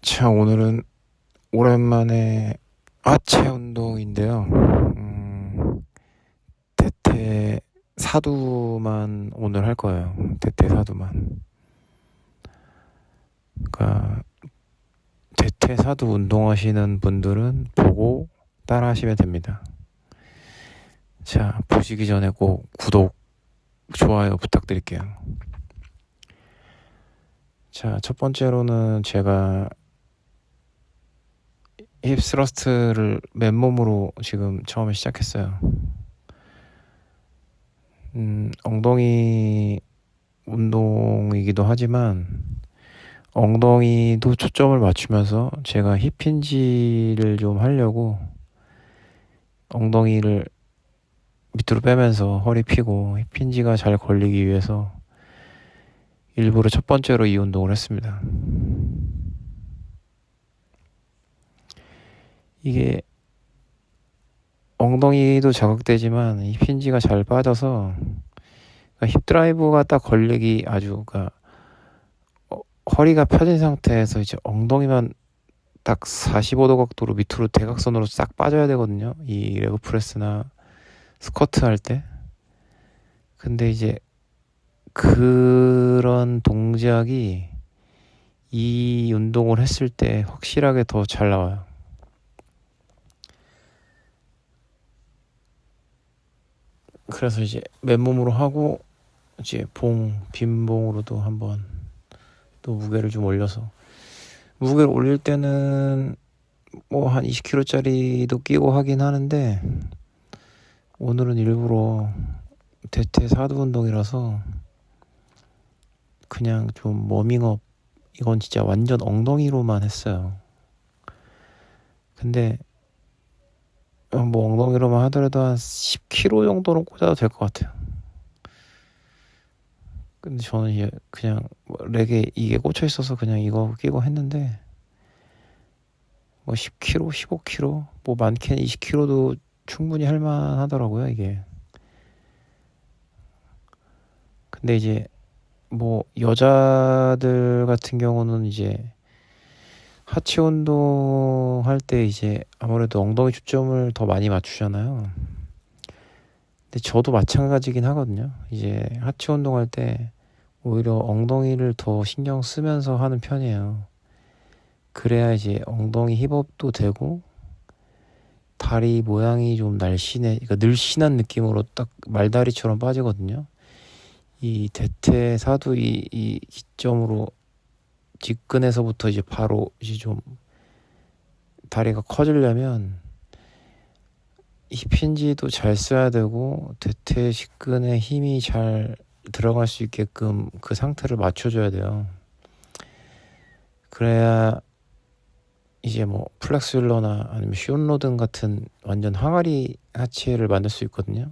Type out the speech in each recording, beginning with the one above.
자, 오늘은 오랜만에 하체 운동인데요. 대퇴 사두만 오늘 할 거예요. 대퇴 사두만. 그러니까 대퇴 사두 운동하시는 분들은 보고 따라 하시면 됩니다. 자, 보시기 전에 꼭 구독, 좋아요 부탁드릴게요. 자, 첫 번째로는 제가 힙 스러스트를 맨몸으로 지금 처음에 시작했어요. 엉덩이 운동이기도 하지만 엉덩이도 초점을 맞추면서 제가 힙힌지를 좀 하려고 엉덩이를 밑으로 빼면서 허리 펴고 힙힌지가 잘 걸리기 위해서 일부러 첫 번째로 이 운동을 했습니다. 이게 엉덩이도 자극되지만 힙힌지가 잘 빠져서 힙 드라이브가 딱 걸리기 아주 허리가 펴진 상태에서 이제 엉덩이만 딱 45도 각도로 밑으로 대각선으로 싹 빠져야 되거든요. 이 레그 프레스나 스쿼트 할 때. 근데 이제 그런 동작이 이 운동을 했을 때 확실하게 더 잘 나와요. 그래서 이제 맨몸으로 하고 이제 빈봉으로도 한번 또 무게를 좀 올려서 무게를 올릴 때는 뭐 한 20kg짜리도 끼고 하긴 하는데 오늘은 일부러 대퇴 사두 운동이라서 그냥 좀 워밍업, 이건 진짜 완전 엉덩이로만 했어요. 근데 뭐 엉덩이로만 하더라도 한 10kg 정도는 꽂아도 될 것 같아요. 근데 저는 이제 그냥 렉에 이게 꽂혀 있어서 그냥 이거 끼고 했는데 뭐 10kg, 15kg, 뭐 많게는 20kg도 충분히 할 만하더라고요, 이게. 근데 이제 뭐 여자들 같은 경우는 이제 하체 운동 할 때 이제 아무래도 엉덩이 초점을 더 많이 맞추잖아요. 근데 저도 마찬가지긴 하거든요. 이제 하체 운동할 때 오히려 엉덩이를 더 신경 쓰면서 하는 편이에요. 그래야 이제 엉덩이 힙업도 되고 다리 모양이 좀 날씬해, 그러니까 늘씬한 느낌으로 딱 말다리처럼 빠지거든요. 이 대퇴 사두 이 기점으로 직근에서부터 이제 바로 이제 좀 다리가 커지려면 힙힌지도 잘 써야 되고 대퇴 직근에 힘이 잘 들어갈 수 있게끔 그 상태를 맞춰줘야 돼요. 그래야 이제 뭐 플렉스윌러나 아니면 쇼로든 같은 완전 항아리 하체를 만들 수 있거든요.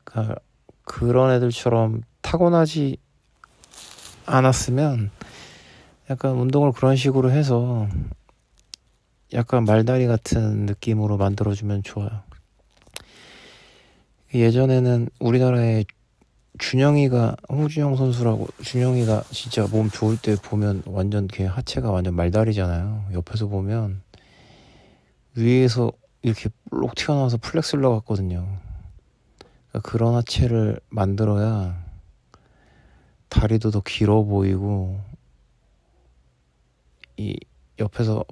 그러니까 그런 애들처럼 타고나지 않았으면 약간 운동을 그런 식으로 해서 약간 말다리 같은 느낌으로 만들어주면 좋아요. 예전에는 우리나라에 준영이가, 홍준영 선수라고, 준영이가 진짜 몸 좋을 때 보면 완전 걔 하체가 완전 말다리잖아요. 옆에서 보면 위에서 이렇게 볼록 튀어나와서 플렉스러 같거든요. 그러니까 그런 하체를 만들어야 다리도 더 길어 보이고 이 옆에서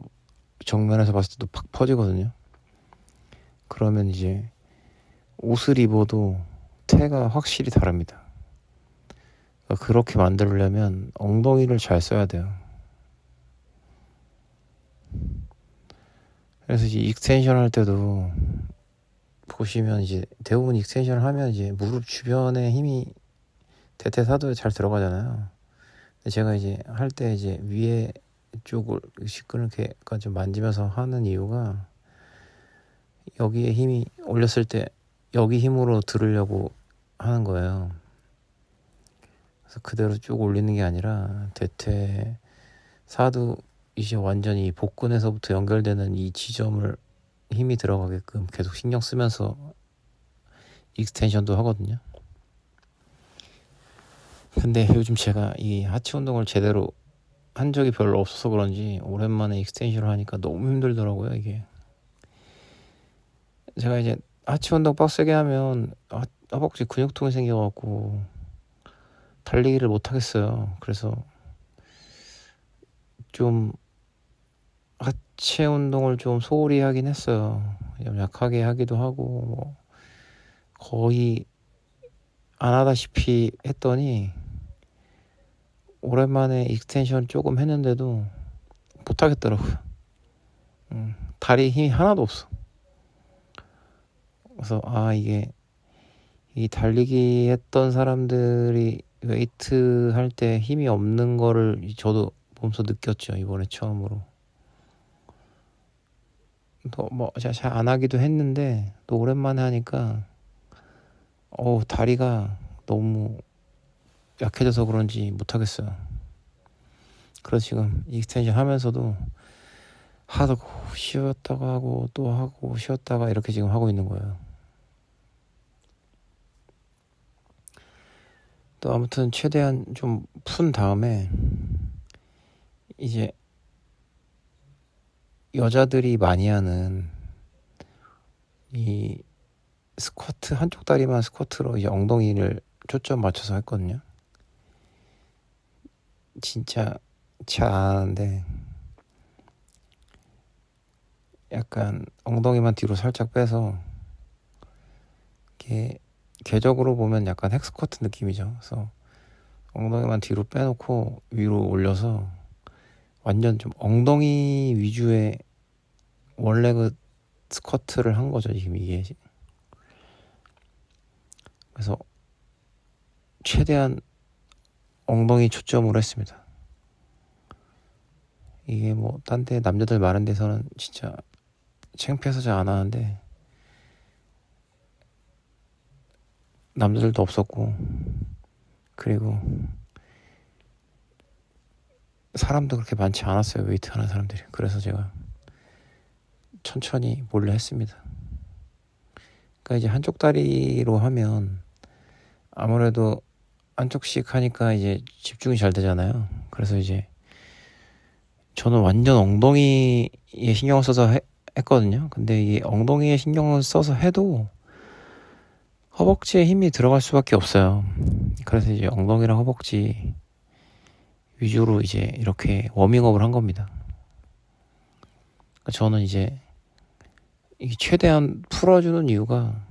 정면에서 봤을 때도 팍 퍼지거든요. 그러면 이제 옷을 입어도 태가 확실히 다릅니다. 그러니까 그렇게 만들려면 엉덩이를 잘 써야 돼요. 그래서 이제 익스텐션 할 때도 보시면 이제 대부분 익스텐션을 하면 이제 무릎 주변에 힘이 대퇴사두에 잘 들어가잖아요. 근데 제가 이제 할 때 이제 위에 쪽을 시끈을 이렇게 약간 좀 만지면서 하는 이유가 여기에 힘이 올렸을 때 여기 힘으로 들으려고 하는 거예요. 그래서 그대로 쭉 올리는 게 아니라 대퇴 사두 이제 완전히 복근에서부터 연결되는 이 지점을 힘이 들어가게끔 계속 신경 쓰면서 익스텐션도 하거든요. 근데 요즘 제가 이 하체 운동을 제대로 한 적이 별로 없어서 그런지 오랜만에 익스텐션을 하니까 너무 힘들더라고요, 이게. 제가 이제 하체 운동 빡세게 하면 허벅지 근육통이 생겨갖고 달리기를 못 하겠어요. 그래서 좀 하체 운동을 좀 소홀히 하긴 했어요. 좀 약하게 하기도 하고 뭐 거의 안 하다시피 했더니 오랜만에 익스텐션 조금 했는데도 못 하겠더라고요. 다리 힘이 하나도 없어. 그래서 이게 이 달리기 했던 사람들이 웨이트 할 때 힘이 없는 거를 저도 몸소 느꼈죠, 이번에 처음으로. 또 뭐 잘 안 하기도 했는데 또 오랜만에 하니까 다리가 너무 약해져서 그런지 못 하겠어요. 그래서 지금 익스텐션 하면서도 하고 쉬었다가 하고 또 하고 쉬었다가 이렇게 지금 하고 있는 거예요. 또 아무튼 최대한 좀 푼 다음에 이제 여자들이 많이 하는 이 스쿼트, 한쪽 다리만 스쿼트로 이제 엉덩이를 초점 맞춰서 했거든요. 진짜 잘 안 하는데 약간 엉덩이만 뒤로 살짝 빼서 이게 궤적으로 보면 약간 헥스쿼트 느낌이죠. 그래서 엉덩이만 뒤로 빼놓고 위로 올려서 완전 좀 엉덩이 위주의 원레그 스쿼트를 한 거죠, 지금 이게. 그래서 최대한 엉덩이 초점으로 했습니다. 이게 뭐 딴 데 남자들 많은 데서는 진짜 창피해서 잘 안 하는데 남자들도 없었고 그리고 사람도 그렇게 많지 않았어요, 웨이트 하는 사람들이. 그래서 제가 천천히 몰래 했습니다. 그러니까 이제 한쪽 다리로 하면 아무래도 한쪽씩 하니까 이제 집중이 잘 되잖아요. 그래서 이제 저는 완전 엉덩이에 신경을 써서 했거든요. 근데 이 엉덩이에 신경을 써서 해도 허벅지에 힘이 들어갈 수밖에 없어요. 그래서 이제 엉덩이랑 허벅지 위주로 이제 이렇게 워밍업을 한 겁니다. 저는 이제 이게 최대한 풀어주는 이유가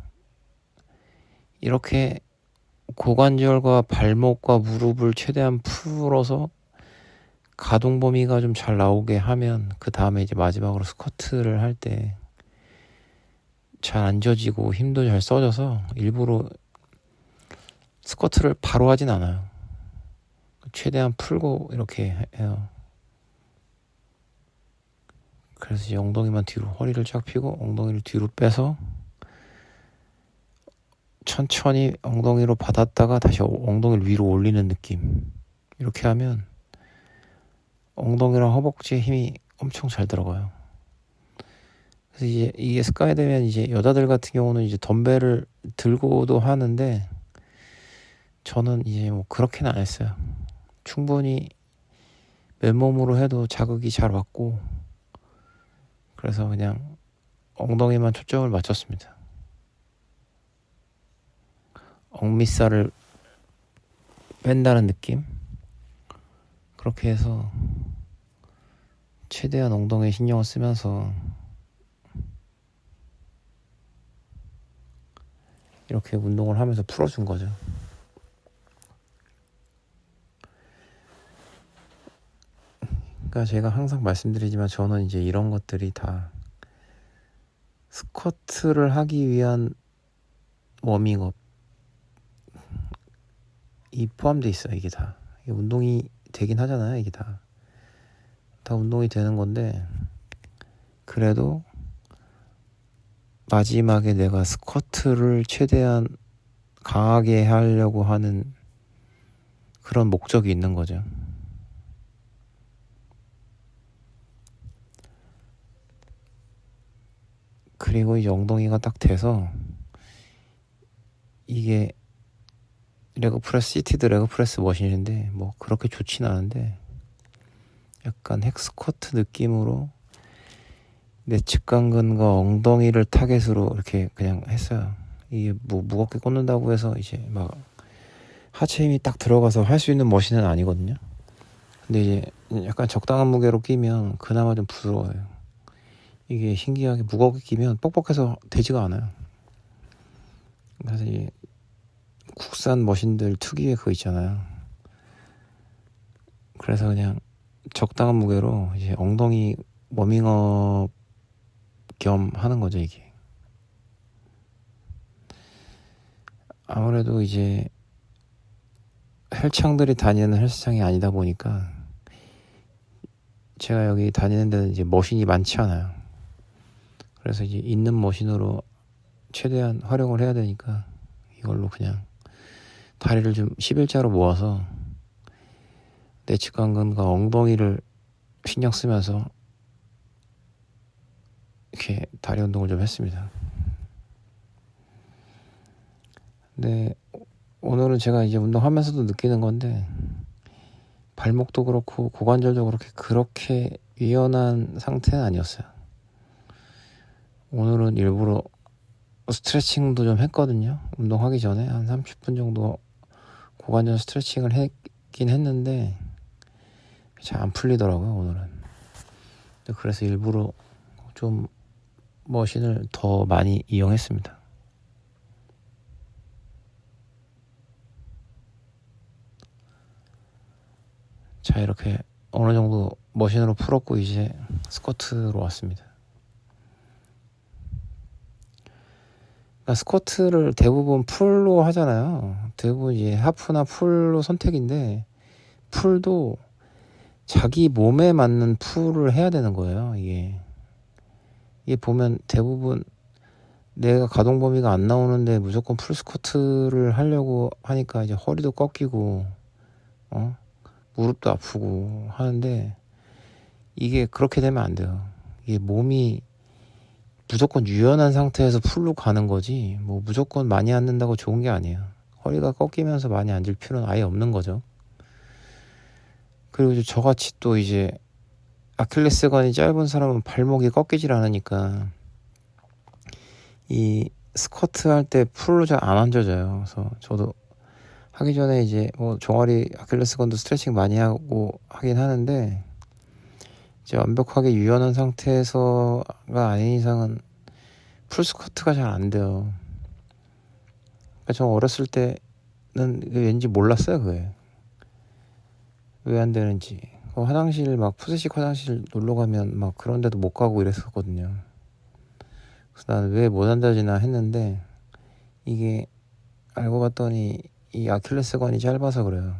이렇게 고관절과 발목과 무릎을 최대한 풀어서 가동 범위가 좀 잘 나오게 하면 그 다음에 이제 마지막으로 스쿼트를 할 때 잘 안 져지고 힘도 잘 써져서 일부러 스쿼트를 바로 하진 않아요. 최대한 풀고 이렇게 해요. 그래서 이제 엉덩이만 뒤로, 허리를 쫙 펴고 엉덩이를 뒤로 빼서 천천히 엉덩이로 받았다가 다시 엉덩이를 위로 올리는 느낌. 이렇게 하면 엉덩이랑 허벅지에 힘이 엄청 잘 들어가요. 그래서 이제 이게 습관이 되면 이제 여자들 같은 경우는 이제 덤벨을 들고도 하는데 저는 이제 뭐 그렇게는 안 했어요. 충분히 맨몸으로 해도 자극이 잘 왔고 그래서 그냥 엉덩이만 초점을 맞췄습니다. 엉밑살을 뺀다는 느낌? 그렇게 해서 최대한 엉덩이에 신경을 쓰면서 이렇게 운동을 하면서 풀어준 거죠. 그러니까 제가 항상 말씀드리지만 저는 이제 이런 것들이 다 스쿼트를 하기 위한 워밍업 이 포함돼 있어요. 이게 다 이게 운동이 되긴 하잖아요. 이게 다 운동이 되는 건데 그래도 마지막에 내가 스쿼트를 최대한 강하게 하려고 하는 그런 목적이 있는 거죠. 그리고 이제 엉덩이가 딱 돼서 이게 레그 프레스, 시티드 레그 프레스 머신인데 뭐 그렇게 좋진 않은데 약간 헥스쿼트 느낌으로 내측 강근과 엉덩이를 타겟으로 이렇게 그냥 했어요. 이게 뭐 무겁게 꽂는다고 해서 이제 막 하체 힘이 딱 들어가서 할 수 있는 머신은 아니거든요. 근데 이제 약간 적당한 무게로 끼면 그나마 좀 부드러워요. 이게 신기하게 무겁게 끼면 뻑뻑해서 되지가 않아요. 그래서 이제 국산 머신들 특유의 그거 있잖아요. 그래서 그냥 적당한 무게로 이제 엉덩이 워밍업 겸 하는 거죠, 이게. 아무래도 이제 헬창들이 다니는 헬스장이 아니다 보니까 제가 여기 다니는 데는 이제 머신이 많지 않아요. 그래서 이제 있는 머신으로 최대한 활용을 해야 되니까 이걸로 그냥 다리를 좀 11자로 모아서 내측 강근과 엉덩이를 신경 쓰면서 이렇게 다리 운동을 좀 했습니다. 근데 오늘은 제가 이제 운동하면서도 느끼는 건데 발목도 그렇고 고관절도 그렇게 유연한 상태는 아니었어요. 오늘은 일부러 스트레칭도 좀 했거든요. 운동하기 전에 한 30분 정도 고관절 스트레칭을 했긴 했는데 잘 안 풀리더라고요, 오늘은. 그래서 일부러 좀 머신을 더 많이 이용했습니다. 자, 이렇게 어느 정도 머신으로 풀었고 이제 스쿼트로 왔습니다. 그러니까 스쿼트를 대부분 풀로 하잖아요. 대부분 이제 하프나 풀로 선택인데 풀도 자기 몸에 맞는 풀을 해야 되는 거예요. 이게 보면 대부분 내가 가동 범위가 안 나오는데 무조건 풀 스쿼트를 하려고 하니까 이제 허리도 꺾이고 무릎도 아프고 하는데 이게 그렇게 되면 안 돼요. 이게 몸이 무조건 유연한 상태에서 풀로 가는 거지 뭐 무조건 많이 앉는다고 좋은 게 아니에요. 허리가 꺾이면서 많이 앉을 필요는 아예 없는 거죠. 그리고 이제 저같이 또 이제 아킬레스건이 짧은 사람은 발목이 꺾이질 않으니까 이 스쿼트 할 때 풀로 잘 안 앉아져요. 그래서 저도 하기 전에 이제 뭐 종아리 아킬레스건도 스트레칭 많이 하고 하긴 하는데 이제 완벽하게 유연한 상태에서가 아닌 이상은 풀 스쿼트가 잘 안 돼요. 그러니까 저 어렸을 때는 왠지 몰랐어요, 그게. 왜 안 되는지. 화장실 막 푸세식 화장실 놀러 가면 막 그런 데도 못 가고 이랬었거든요. 그래서 나는 왜 못 앉아지나 했는데 이게 알고 봤더니 이 아킬레스건이 짧아서 그래요.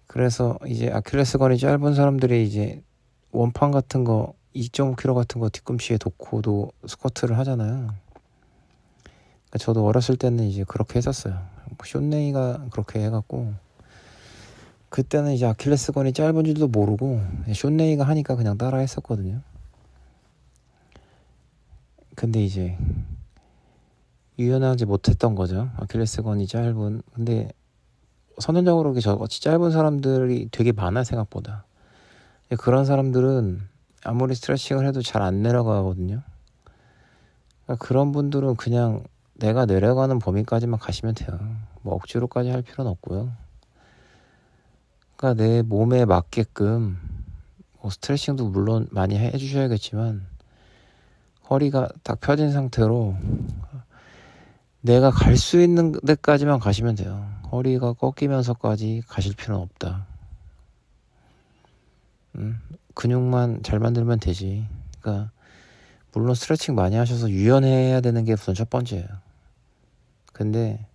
그래서 이제 아킬레스건이 짧은 사람들이 이제 원판 같은 거 2.5kg 같은 거 뒤꿈치에 놓고도 스쿼트를 하잖아요. 그러니까 저도 어렸을 때는 이제 그렇게 했었어요. 숏네이가 그렇게 해갖고 그때는 이제 아킬레스건이 짧은 줄도 모르고 숏네이가 하니까 그냥 따라 했었거든요. 근데 이제 유연하지 못했던 거죠. 아킬레스건이 짧은. 근데 선천적으로 저같이 짧은 사람들이 되게 많아 생각보다. 그런 사람들은 아무리 스트레칭을 해도 잘 안 내려가거든요. 그러니까 그런 분들은 그냥 내가 내려가는 범위까지만 가시면 돼요. 뭐 억지로까지 할 필요는 없고요. 그러니까 내 몸에 맞게끔 뭐 스트레칭도 물론 많이 해주셔야겠지만 허리가 딱 펴진 상태로 내가 갈 수 있는 데까지만 가시면 돼요. 허리가 꺾이면서까지 가실 필요는 없다. 근육만 잘 만들면 되지. 그러니까 물론 스트레칭 많이 하셔서 유연해야 되는 게 우선 첫 번째예요. 근데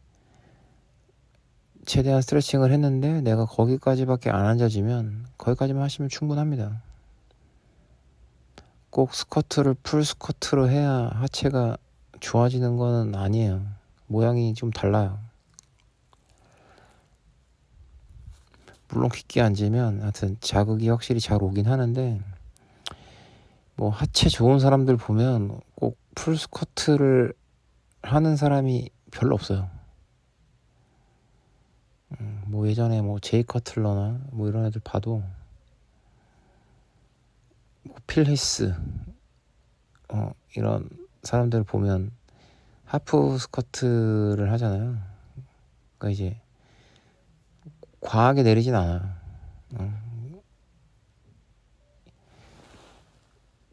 최대한 스트레칭을 했는데 내가 거기까지밖에 안 앉아지면 거기까지만 하시면 충분합니다. 꼭 스쿼트를 풀 스쿼트로 해야 하체가 좋아지는 건 아니에요. 모양이 좀 달라요. 물론 깊게 앉으면 하여튼 자극이 확실히 잘 오긴 하는데 뭐 하체 좋은 사람들 보면 꼭 풀 스쿼트를 하는 사람이 별로 없어요. 뭐 예전에 뭐 제이 커틀러나 뭐 이런 애들 봐도 뭐 필리스 이런 사람들 보면 하프 스쿼트를 하잖아요. 그러니까 이제 과하게 내리진 않아.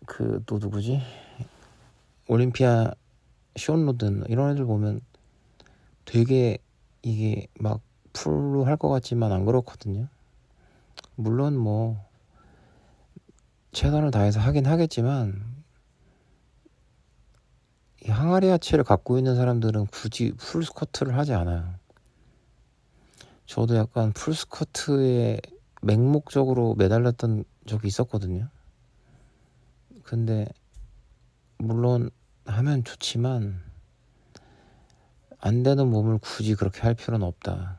그 또 누구지? 올림피아 시온 로든 이런 애들 보면 되게 이게 막 풀로 할 것 같지만 안 그렇거든요. 물론 뭐 최선을 다해서 하긴 하겠지만 이 항아리 하체를 갖고 있는 사람들은 굳이 풀 스쿼트를 하지 않아요. 저도 약간 풀 스쿼트에 맹목적으로 매달렸던 적이 있었거든요. 근데 물론 하면 좋지만 안 되는 몸을 굳이 그렇게 할 필요는 없다.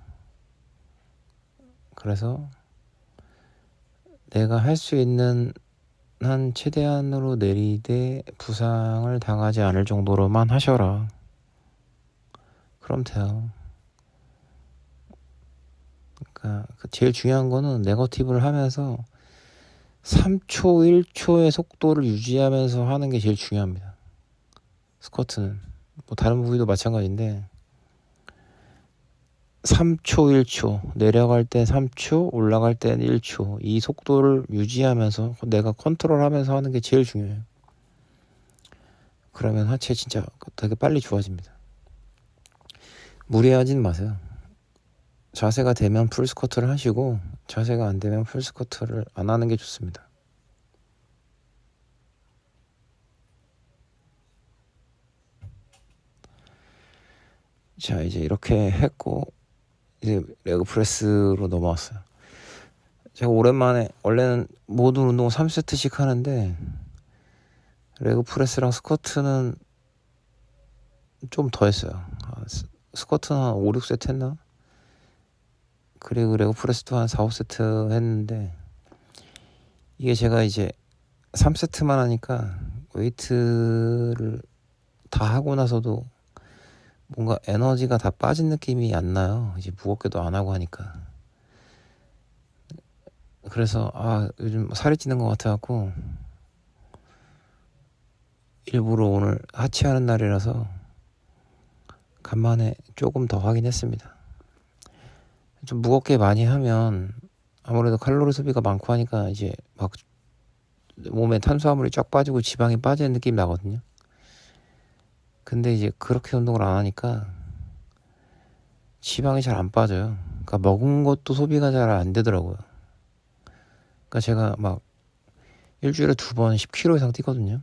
그래서 내가 할 수 있는 한 최대한으로 내리되 부상을 당하지 않을 정도로만 하셔라. 그럼 돼요. 그러니까 제일 중요한 거는 네거티브를 하면서 3초, 1초의 속도를 유지하면서 하는 게 제일 중요합니다. 스쿼트는 뭐 다른 부위도 마찬가지인데 3초, 1초 내려갈 때 3초, 올라갈 때 1초 이 속도를 유지하면서 내가 컨트롤하면서 하는 게 제일 중요해요. 그러면 하체 진짜 되게 빨리 좋아집니다. 무리하진 마세요. 자세가 되면 풀 스쿼트를 하시고 자세가 안 되면 풀 스쿼트를 안 하는 게 좋습니다. 자, 이제 이렇게 했고 이제 레그 프레스로 넘어왔어요. 제가 오랜만에 원래는 모든 운동 3세트씩 하는데 레그 프레스랑 스쿼트는 좀 더 했어요. 스쿼트는 한 5, 6세트 했나? 그리고 레그 프레스도 한 4, 5세트 했는데 이게 제가 이제 3세트만 하니까 웨이트를 다 하고 나서도 뭔가 에너지가 다 빠진 느낌이 안 나요. 이제 무겁게도 안 하고 하니까. 그래서 요즘 살이 찌는 것 같아갖고 일부러 오늘 하체하는 날이라서 간만에 조금 더 하긴 했습니다. 좀 무겁게 많이 하면 아무래도 칼로리 소비가 많고 하니까 이제 막 몸에 탄수화물이 쫙 빠지고 지방이 빠지는 느낌이 나거든요. 근데 이제 그렇게 운동을 안 하니까 지방이 잘 안 빠져요. 그러니까 먹은 것도 소비가 잘 안 되더라고요. 그러니까 제가 막 일주일에 2번 10kg 이상 뛰거든요.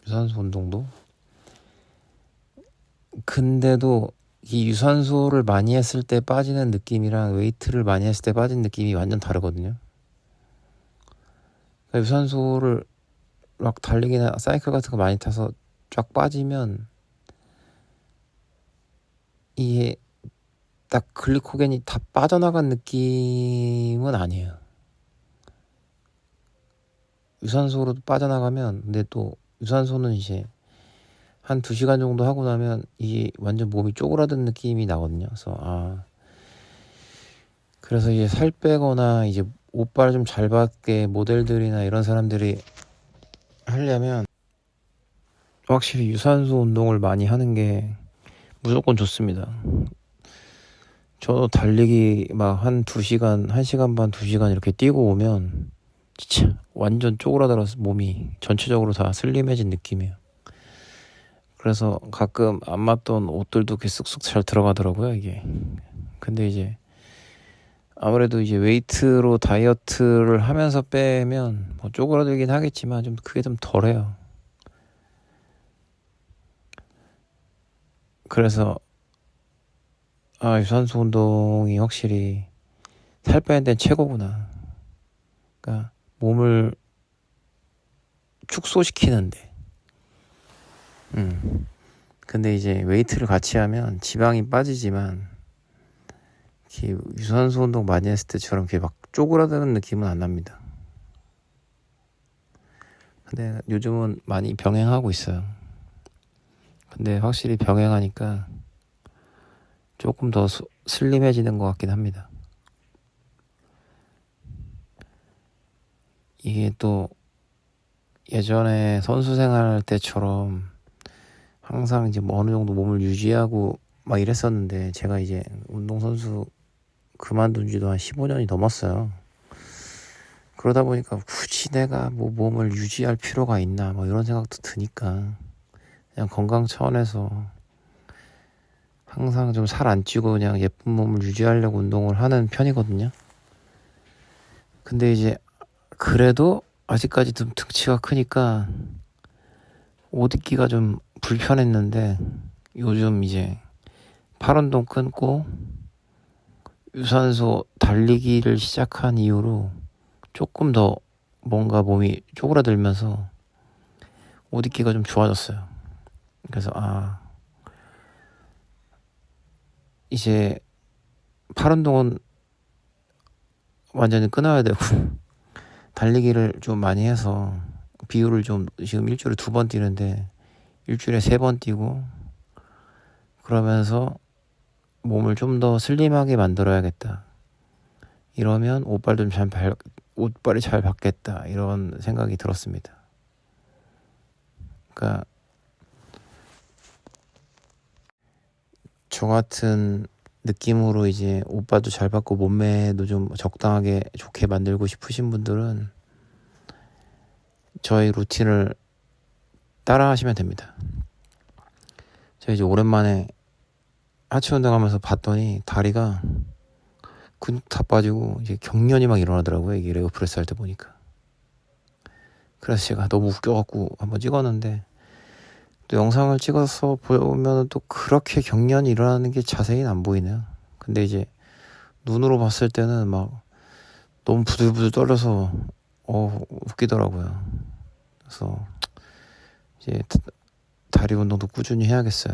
유산소 운동도. 근데도 이 유산소를 많이 했을 때 빠지는 느낌이랑 웨이트를 많이 했을 때 빠지는 느낌이 완전 다르거든요. 그러니까 유산소를 막 달리기나 사이클 같은 거 많이 타서 쫙 빠지면 이게 딱 글리코겐이 다 빠져나간 느낌은 아니에요. 유산소로 빠져나가면 근데 또 유산소는 이제 한 2시간 정도 하고 나면 이게 완전 몸이 쪼그라든 느낌이 나거든요. 그래서 이제 살 빼거나 이제 옷발 좀 잘 받게 모델들이나 이런 사람들이 하려면 확실히 유산소 운동을 많이 하는 게 무조건 좋습니다. 저도 달리기 막 한 2시간, 1시간 반, 2시간 이렇게 뛰고 오면 진짜 완전 쪼그라들어서 몸이 전체적으로 다 슬림해진 느낌이에요. 그래서 가끔 안 맞던 옷들도 이렇게 쑥쑥 잘 들어가더라고요, 이게. 근데 이제 아무래도 이제 웨이트로 다이어트를 하면서 빼면 뭐 쪼그라들긴 하겠지만 좀 그게 좀 덜해요. 그래서 유산소 운동이 확실히 살 빼는 데는 최고구나. 그러니까 몸을 축소시키는데. 근데 이제 웨이트를 같이 하면 지방이 빠지지만 이렇게 유산소 운동 많이 했을 때처럼 이렇게 막 쪼그라드는 느낌은 안 납니다. 근데 요즘은 많이 병행하고 있어요. 근데 확실히 병행하니까 조금 더 슬림해지는 것 같긴 합니다. 이게 또 예전에 선수 생활 때처럼 항상 이제 뭐 어느 정도 몸을 유지하고 막 이랬었는데, 제가 이제 운동선수 그만둔 지도 한 15년이 넘었어요. 그러다 보니까 굳이 내가 뭐 몸을 유지할 필요가 있나 뭐 이런 생각도 드니까, 그냥 건강 차원에서 항상 좀 살 안 찌고 그냥 예쁜 몸을 유지하려고 운동을 하는 편이거든요. 근데 이제 그래도 아직까지 좀 등치가 크니까 옷 입기가 좀 불편했는데, 요즘 이제 팔 운동 끊고 유산소 달리기를 시작한 이후로 조금 더 뭔가 몸이 쪼그라들면서 옷 입기가 좀 좋아졌어요. 그래서 이제 팔 운동은 완전히 끊어야 되고 달리기를 좀 많이 해서 비율을 좀, 지금 일주일에 2번 뛰는데 일주일에 3번 뛰고, 그러면서 몸을 좀 더 슬림하게 만들어야겠다. 이러면 옷발이 잘 받겠다. 이런 생각이 들었습니다. 그러니까 저 같은 느낌으로 이제 옷발도 잘 받고 몸매도 좀 적당하게 좋게 만들고 싶으신 분들은 저희 루틴을 따라 하시면 됩니다. 제가 이제 오랜만에 하체 운동하면서 봤더니 다리가 근육 다 빠지고 이제 경련이 막 일어나더라고요. 이게 레그프레스 할 때 보니까. 그래서 제가 너무 웃겨갖고 한번 찍었는데, 또 영상을 찍어서 보면 또 그렇게 경련이 일어나는 게 자세히는 안 보이네요. 근데 이제 눈으로 봤을 때는 막 너무 부들부들 떨려서 웃기더라고요. 그래서 이제 다리 운동도 꾸준히 해야겠어요.